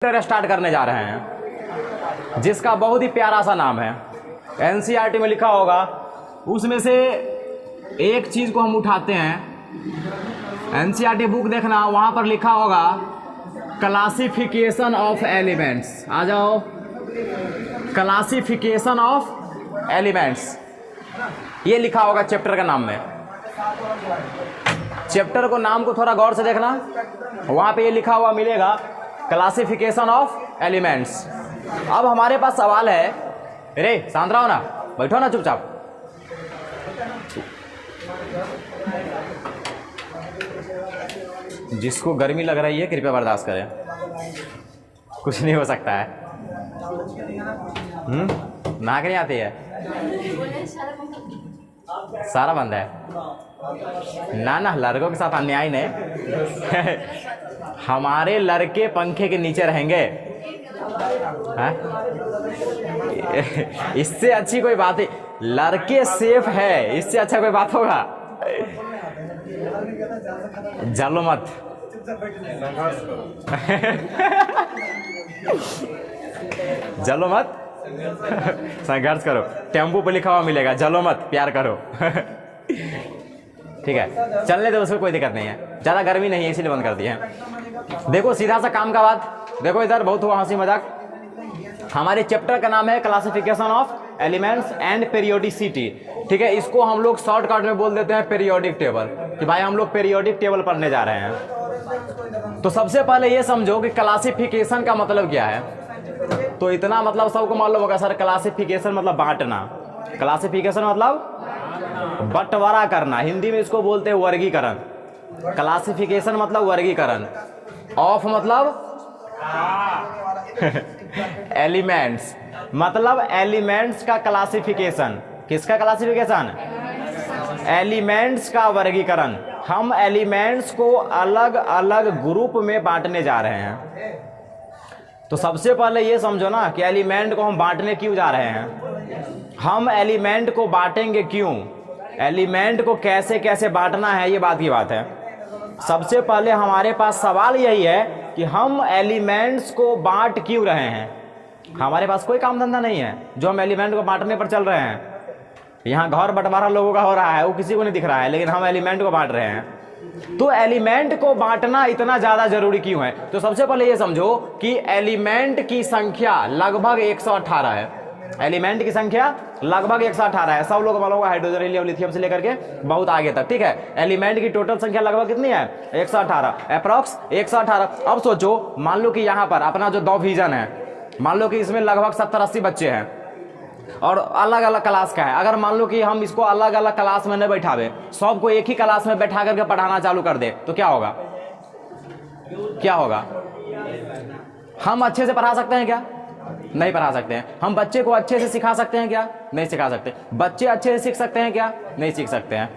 Chapter start करने जा रहे हैं जिसका बहुत ही प्यारा सा नाम है। एनसीईआरटी में लिखा होगा, उसमें से एक चीज को हम उठाते हैं। एनसीईआरटी बुक देखना, वहां पर लिखा होगा क्लासिफिकेशन ऑफ एलिमेंट्स। आ जाओ, क्लासिफिकेशन ऑफ एलिमेंट्स, ये लिखा होगा चैप्टर का नाम में। चैप्टर को नाम को थोड़ा गौर से देखना, वहां पे ये लिखा हुआ मिलेगा क्लासिफिकेशन ऑफ एलिमेंट्स। अब हमारे पास सवाल है, रे शांत रहो ना, बैठो ना चुपचाप। जिसको गर्मी लग रही है कृपया बर्दाश्त करें, कुछ नहीं हो सकता है। नाक नहीं आती है, सारा बंद है ना। लड़कों के साथ अन्याय नहीं। हमारे लड़के पंखे के नीचे रहेंगे, हाँ? इससे अच्छी कोई बात है, लड़के सेफ है, इससे अच्छा कोई बात होगा? जलो मत। जलो मत, संघर्ष करो। टेम्पू पे लिखा हुआ मिलेगा, जलो मत, प्यार करो। ठीक है, चलने दो, उसमें कोई दिक्कत नहीं है, ज़्यादा गर्मी नहीं है इसीलिए बंद कर दिए हैं। देखो सीधा सा काम का बात, देखो इधर बहुत हुआ हंसी मजाक। हमारे चैप्टर का नाम है classification of elements and periodicity. ठीक है, इसको हम लोग शॉर्टकट में बोल देते हैं पेरियोडिक टेबल, कि भाई हम लोग पेरियोडिक टेबल पढ़ने जा रहे हैं। तो सबसे पहले ये समझो कि क्लासिफिकेशन का मतलब क्या है। तो इतना मतलब सबको मालूम होगा सर, क्लासिफिकेशन मतलब बांटना। क्लासिफिकेशन मतलब बंटवारा करना, हिंदी में इसको बोलते हैं वर्गीकरण। क्लासिफिकेशन मतलब वर्गीकरण, ऑफ मतलब एलिमेंट्स, मतलब एलिमेंट्स का क्लासिफिकेशन। किसका क्लासिफिकेशन? एलिमेंट्स का वर्गीकरण। हम एलिमेंट्स को अलग अलग ग्रुप में बांटने जा रहे हैं। तो सबसे पहले ये समझो ना कि एलिमेंट को हम बांटने क्यों जा रहे हैं। हम एलिमेंट को बांटेंगे क्यों, एलिमेंट को कैसे कैसे बांटना है, ये बात की बात है। सबसे पहले हमारे पास सवाल यही है कि हम एलिमेंट्स को बांट क्यों रहे हैं। हमारे पास कोई काम धंधा नहीं है जो हम एलिमेंट को बांटने पर चल रहे हैं। यहाँ घर बंटवारा लोगों का हो रहा है, वो किसी को नहीं दिख रहा है, लेकिन हम एलिमेंट को बांट रहे हैं। तो एलिमेंट को बांटना इतना ज्यादा जरूरी क्यों है? तो सबसे पहले ये समझो कि एलिमेंट की संख्या लगभग 118 है। एलिमेंट की संख्या लगभग 118 है। सब लोग मालूम होगा, हाइड्रोजन, हीलियम, लिथियम से लेकर के बहुत आगे तक। ठीक है, एलिमेंट की टोटल संख्या लगभग कितनी है? 118, अप्रॉक्स 118। अब सोचो, मान लो कि यहाँ पर अपना जो 2 विजन है, मान लो कि इसमें लगभग 70-80 बच्चे हैं और अलग अलग क्लास का है। अगर मान लो कि हम इसको अलग अलग क्लास में न बैठावे, सबको एक ही क्लास में बैठा करके पढ़ाना चालू कर दे, तो क्या होगा? क्या होगा? हम अच्छे से पढ़ा सकते हैं क्या? नहीं पढ़ा सकते हैं। हम बच्चे को अच्छे से सिखा सकते हैं क्या? नहीं सिखा सकते। बच्चे अच्छे से सीख सकते हैं क्या? नहीं सीख सकते हैं।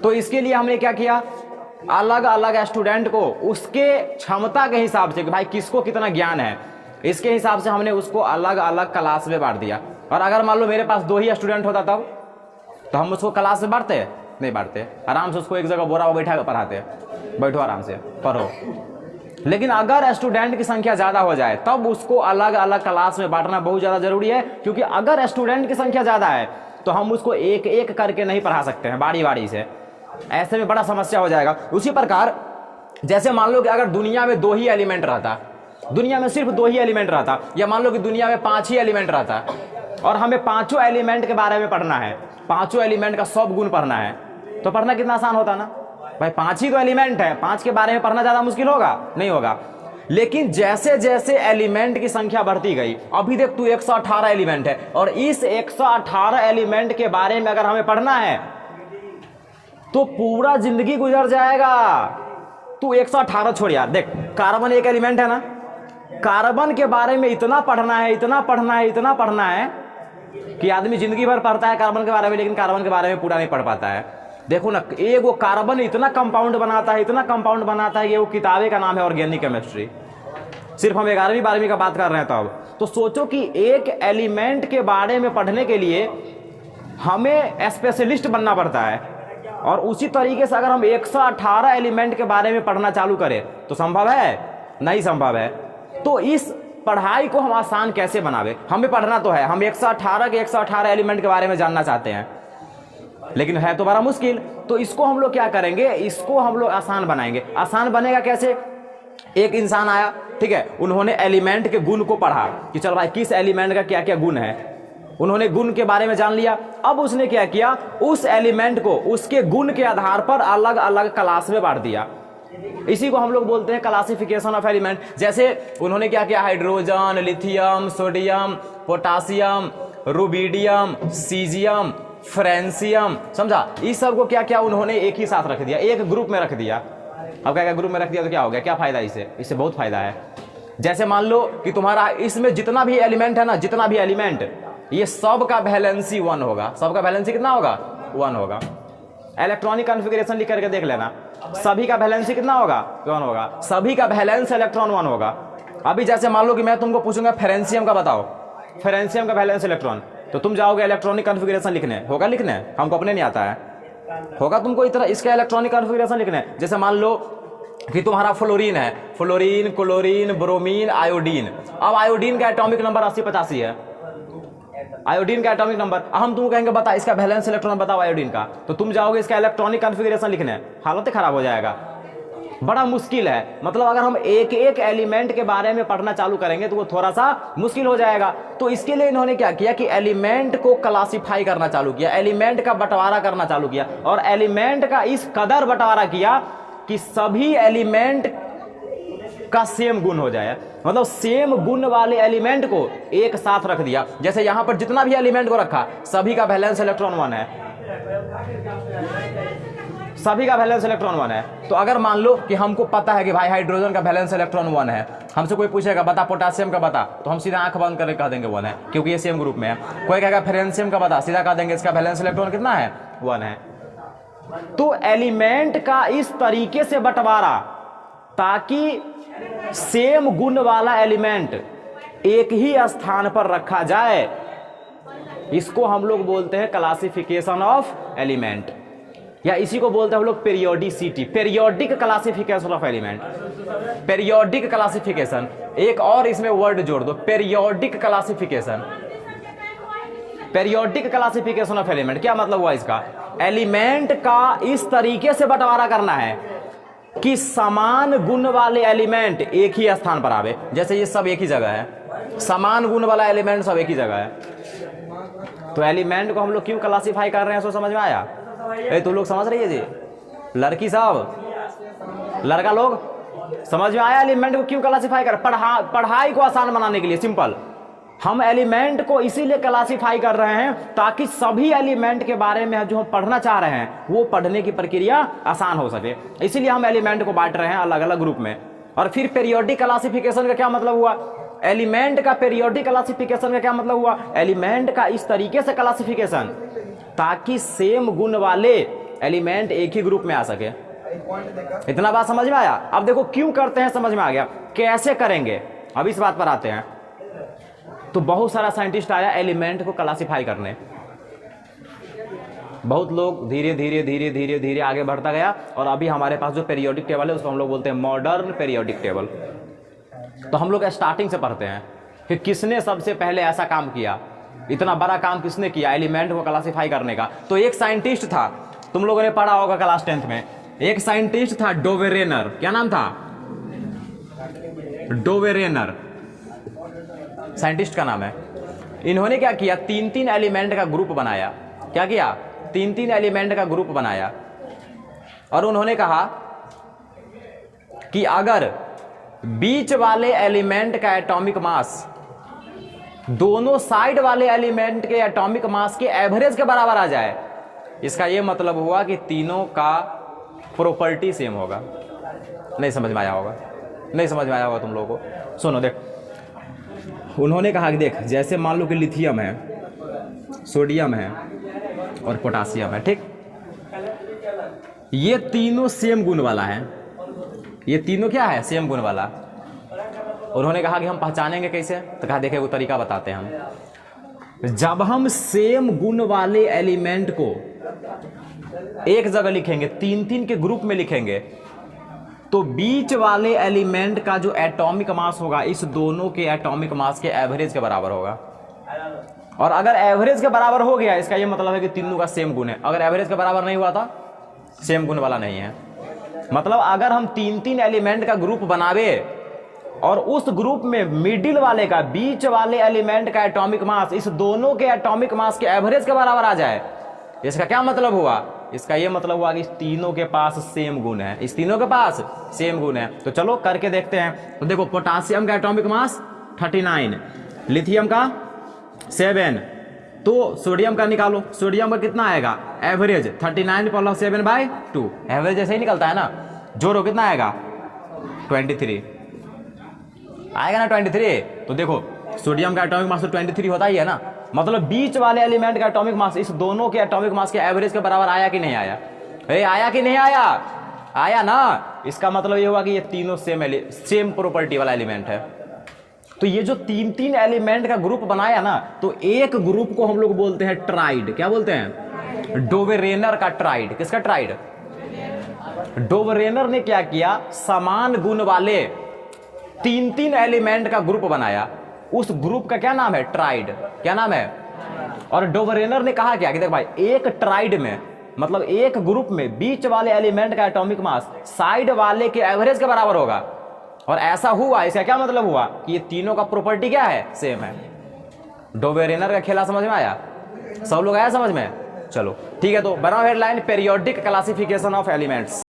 तो इसके लिए हमने क्या किया, अलग अलग स्टूडेंट को उसके क्षमता के हिसाब से कि भाई किसको कितना ज्ञान है, इसके हिसाब से हमने उसको अलग अलग क्लास में बांट दिया। और अगर मान लो मेरे पास 2 ही स्टूडेंट होता तब, तो हम उसको क्लास में बांटते? नहीं बांटते। आराम से उसको एक जगह बोरा बैठा कर पढ़ाते, बैठो आराम से पढ़ो। लेकिन अगर स्टूडेंट की संख्या ज्यादा हो जाए तब उसको अलग अलग क्लास में बांटना बहुत ज्यादा जरूरी है, क्योंकि अगर स्टूडेंट की संख्या ज्यादा है तो हम उसको एक एक करके नहीं पढ़ा सकते हैं, बारी बारी से। ऐसे में बड़ा समस्या हो जाएगा। उसी प्रकार जैसे मान लो कि अगर दुनिया में 2 ही एलिमेंट रहता, दुनिया में सिर्फ 2 ही एलिमेंट रहता, या मान लो कि दुनिया में 5 ही एलिमेंट रहता और हमें 5 एलिमेंट के बारे में पढ़ना है, 5 एलिमेंट का सब गुण पढ़ना है, तो पढ़ना कितना आसान होता ना भाई। 5 ही तो एलिमेंट है, 5 के बारे में पढ़ना ज्यादा मुश्किल होगा? नहीं होगा। लेकिन जैसे जैसे एलिमेंट की संख्या बढ़ती गई, अभी देख तू 118 एलिमेंट है, और इस 118 एलिमेंट के बारे में अगर हमें पढ़ना है तो पूरा जिंदगी गुजर जाएगा। तू 118 छोड़ यार, देख कार्बन एक एलिमेंट है ना, कार्बन के बारे में इतना पढ़ना है, इतना पढ़ना है, इतना पढ़ना है कि आदमी जिंदगी भर पढ़ता है कार्बन के बारे में, लेकिन कार्बन के बारे में पूरा नहीं पढ़ पाता है। देखो ना, एक वो कार्बन इतना कंपाउंड बनाता है, इतना कंपाउंड बनाता है कि वो किताबे का नाम है ऑर्गेनिक केमिस्ट्री। सिर्फ हम 11वीं 12वीं का बात कर रहे हैं तब। तो सोचो कि एक एलिमेंट के बारे में पढ़ने के लिए हमें स्पेशलिस्ट बनना पड़ता है, और उसी तरीके से अगर हम 118 एलिमेंट के बारे में पढ़ना चालू करें तो संभव है? नहीं संभव है। तो इस पढ़ाई को हम आसान कैसे बनावे, हमें पढ़ना तो है, हम 118 के 118 एलिमेंट के बारे में जानना चाहते हैं, लेकिन है तो बड़ा मुश्किल। तो इसको हम लोग क्या करेंगे, इसको हम लोग आसान बनाएंगे। आसान बनेगा कैसे, एक इंसान आया, ठीक है, उन्होंने एलिमेंट के गुण को पढ़ा कि चल भाई किस एलिमेंट का क्या क्या गुण है, उन्होंने गुण के बारे में जान लिया। अब उसने क्या किया, उस एलिमेंट को उसके गुण के आधार पर अलग अलग क्लास में बांट दिया। इसी को हम लोग बोलते हैं क्लासिफिकेशन ऑफ एलिमेंट। जैसे उन्होंने क्या किया, hydrogen, lithium, sodium, potassium, rubidium, caesium, francium, समझा, इस सब को क्या क्या उन्होंने एक ही साथ रख दिया, एक ग्रुप में रख दिया। अब क्या क्या ग्रुप में रख दिया तो क्या हो गया, क्या फायदा इससे बहुत फायदा है। जैसे मान लो कि तुम्हारा इसमें जितना भी एलिमेंट है ना, जितना भी एलिमेंट, ये सब का वैलेंसी 1 होगा। सबका वैलेंसी कितना होगा, 1 होगा। इलेक्ट्रॉनिक कॉन्फ़िगरेशन लिख करके देख लेना, सभी का वैलेंसी कितना होगा, 1 होगा। सभी का वैलेंस इलेक्ट्रॉन 1 होगा। अभी जैसे मान लो कि मैं तुमको पूछूंगा फ्रेंसियम का बताओ, फ्रेंसियम का वैलेंस इलेक्ट्रॉन, तो तुम जाओगे इलेक्ट्रॉनिक कॉन्फ़िगरेशन लिखने, होगा लिखने, हमको अपने नहीं आता है, होगा तुमको इतना इसका इलेक्ट्रॉनिक कॉन्फ़िगरेशन लिखने। जैसे मान लो कि तुम्हारा फ्लोरीन है, फ्लोरीन, क्लोरीन, ब्रोमीन, आयोडीन। अब आयोडीन का एटॉमिक नंबर 80-85 है, आयोडीन का एटॉमिक नंबर। हम तुमको कहेंगे बता इसका वैलेंस इलेक्ट्रॉन बताओ आयोडीन का, तो तुम जाओगे इसका इलेक्ट्रॉनिक कॉन्फ़िगरेशन लिखने, हालत खराब हो जाएगा, बड़ा मुश्किल है। मतलब अगर हम एक एक एलिमेंट के बारे में पढ़ना चालू करेंगे तो वो थोड़ा सा मुश्किल हो जाएगा। तो इसके लिए इन्होंने क्या किया कि एलिमेंट को क्लासिफाई करना चालू किया, एलिमेंट का बंटवारा करना चालू किया, और एलिमेंट का इस कदर बंटवारा किया कि सभी एलिमेंट का सेम गुण हो जाए, मतलब सेम गुण वाले एलिमेंट को एक साथ रख दिया। जैसे यहां पर जितना भी एलिमेंट को रखा, सभी का वैलेंस इलेक्ट्रॉन 1 है, सभी का वैलेंस इलेक्ट्रॉन 1 है। तो अगर मान लो कि हमको पता है कि भाई हाइड्रोजन का वैलेंस इलेक्ट्रॉन 1 है, हमसे कोई पूछेगा बता पोटासियम का बता, तो हम सीधा आंख बंद करके कह देंगे 1 है, क्योंकि ये सेम ग्रुप में है। कोई कहेगा फ्रेंसियम का बता, सीधा कह देंगे इसका वैलेंस इलेक्ट्रॉन कितना है, 1 है। तो एलिमेंट का इस तरीके से बंटवारा ताकि सेम गुण वाला एलिमेंट एक ही स्थान पर रखा जाए, इसको हम लोग बोलते हैं क्लासिफिकेशन ऑफ एलिमेंट, या इसी को बोलते हैं हम लोग periodicity, periodic classification of element, periodic classification. एक और इसमें वर्ड जोड़ दो, periodic classification, periodic classification of element. क्या मतलब हुआ इसका, एलिमेंट का इस तरीके से बंटवारा करना है कि समान गुण वाले एलिमेंट एक ही स्थान पर आवे। जैसे ये सब एक ही जगह है, समान गुण वाला एलिमेंट सब एक ही जगह है। तो एलिमेंट को हम लोग क्यों क्लासिफाई कर रहे हैं, सो समझ में आया? तुम लोग समझ रही है जी, लड़की साहब, लड़का लोग, समझ में आया एलिमेंट को क्यों क्लासिफाई कर? पढ़ाई को आसान बनाने के लिए, सिंपल। हम एलिमेंट को इसीलिए क्लासिफाई कर रहे हैं ताकि सभी एलिमेंट के बारे में जो हम पढ़ना चाह रहे हैं वो पढ़ने की प्रक्रिया आसान हो सके। इसीलिए हम एलिमेंट को बांट रहे हैं अलग अलग ग्रुप में। और फिर पीरियोडिक क्लासिफिकेशन का क्या मतलब हुआ, एलिमेंट का पीरियोडिक क्लासिफिकेशन का क्या मतलब हुआ, एलिमेंट का इस तरीके से क्लासिफिकेशन ताकि सेम गुण वाले एलिमेंट एक ही ग्रुप में आ सके। इतना बात समझ में आया? अब देखो क्यों करते हैं, समझ में आ गया, कैसे करेंगे, अब इस बात पर आते हैं। तो बहुत सारा साइंटिस्ट आया एलिमेंट को क्लासिफाई करने, बहुत लोग धीरे धीरे धीरे धीरे धीरे आगे बढ़ता गया, और अभी हमारे पास जो पीरियोडिक टेबल है उसको हम लोग बोलते हैं मॉडर्न पीरियोडिक टेबल। तो हम लोग स्टार्टिंग से पढ़ते हैं कि किसने सबसे पहले ऐसा काम किया, इतना बड़ा काम किसने किया एलिमेंट को क्लासिफाई करने का। तो एक साइंटिस्ट था, तुम लोगों ने पढ़ा होगा क्लास 10th में, एक साइंटिस्ट था डोवेरेनर। क्या नाम था? डोवेरेनर साइंटिस्ट का नाम है। इन्होंने क्या किया, 3-3 एलिमेंट का ग्रुप बनाया। क्या किया? 3-3 एलिमेंट का ग्रुप बनाया, और उन्होंने कहा कि अगर बीच वाले एलिमेंट का एटॉमिक मास दोनों साइड वाले एलिमेंट के एटॉमिक मास के एवरेज के बराबर आ जाए, इसका यह मतलब हुआ कि तीनों का प्रॉपर्टी सेम होगा। नहीं समझ में आया होगा? नहीं समझ में आया होगा तुम लोगों को? सुनो देख, उन्होंने कहा कि देख, जैसे मान लो कि लिथियम है, सोडियम है और पोटासियम है, ठीक, ये तीनों सेम गुण वाला है। ये तीनों क्या है? सेम गुण वाला। उन्होंने कहा कि हम पहचानेंगे कैसे? तो कहा देखिए वो तरीका बताते हैं हम। जब हम सेम गुण वाले एलिमेंट को एक जगह लिखेंगे, 3-3 के ग्रुप में लिखेंगे, तो बीच वाले एलिमेंट का जो एटॉमिक मास होगा इस दोनों के एटॉमिक मास के एवरेज के बराबर होगा। और अगर एवरेज के बराबर हो गया इसका ये मतलब है कि तीनों का सेम गुण है। अगर एवरेज के बराबर नहीं हुआ था सेम गुण वाला नहीं है। मतलब अगर हम तीन तीन एलिमेंट का ग्रुप बनावे और उस ग्रुप में मिडिल वाले का, बीच वाले एलिमेंट का एटॉमिक मास इस दोनों के एटॉमिक मास के एवरेज के बराबर आ जाए, इसका क्या मतलब हुआ? इसका ये मतलब हुआ कि इस तीनों के पास सेम गुण है, इस तीनों के पास सेम गुण है। तो चलो करके देखते हैं। तो देखो पोटासियम का एटॉमिक मास 39, लिथियम का 7, तो सोडियम का निकालो। सोडियम का कितना आएगा एवरेज? 39 + 7/2, एवरेज ऐसे ही निकलता है ना। जोड़ो कितना आएगा? 23 आएगा ना, 23। तो देखो सोडियम का एटॉमिक मास तो 23 होता ही है ना। मतलब बीच वाले एलिमेंट का एटॉमिक मास इस दोनों के एटॉमिक मास के एवरेज के बराबर आया कि नहीं आया? अरे आया कि नहीं आया? आया ना। इसका मतलब ये हुआ कि ये तीनों सेम प्रॉपर्टी वाला एलिमेंट है। तो ये जो तीन तीन एलिमेंट का ग्रुप बनाया ना, तो एक ग्रुप को हम लोग बोलते हैं ट्राइड। क्या बोलते हैं? डोवेरेनर का ट्राइड। किसका ट्राइड? डोवेरेनर ने क्या किया? समान गुण वाले तीन तीन एलिमेंट का ग्रुप बनाया। उस ग्रुप का क्या नाम है? ट्राइड। क्या नाम है? और डोवेरेनर ने कहा क्या कि देख भाई, एक ट्राइड में मतलब एक ग्रुप में बीच वाले एलिमेंट का एटॉमिक मास साइड वाले के एवरेज के बराबर होगा। और ऐसा हुआ, इसका क्या मतलब हुआ कि ये तीनों का प्रॉपर्टी क्या है? सेम है। डोवेरेनर का खेला समझ में आया? सब लोग आया समझ में? चलो ठीक है, तो बनाओ headline, periodic classification of elements.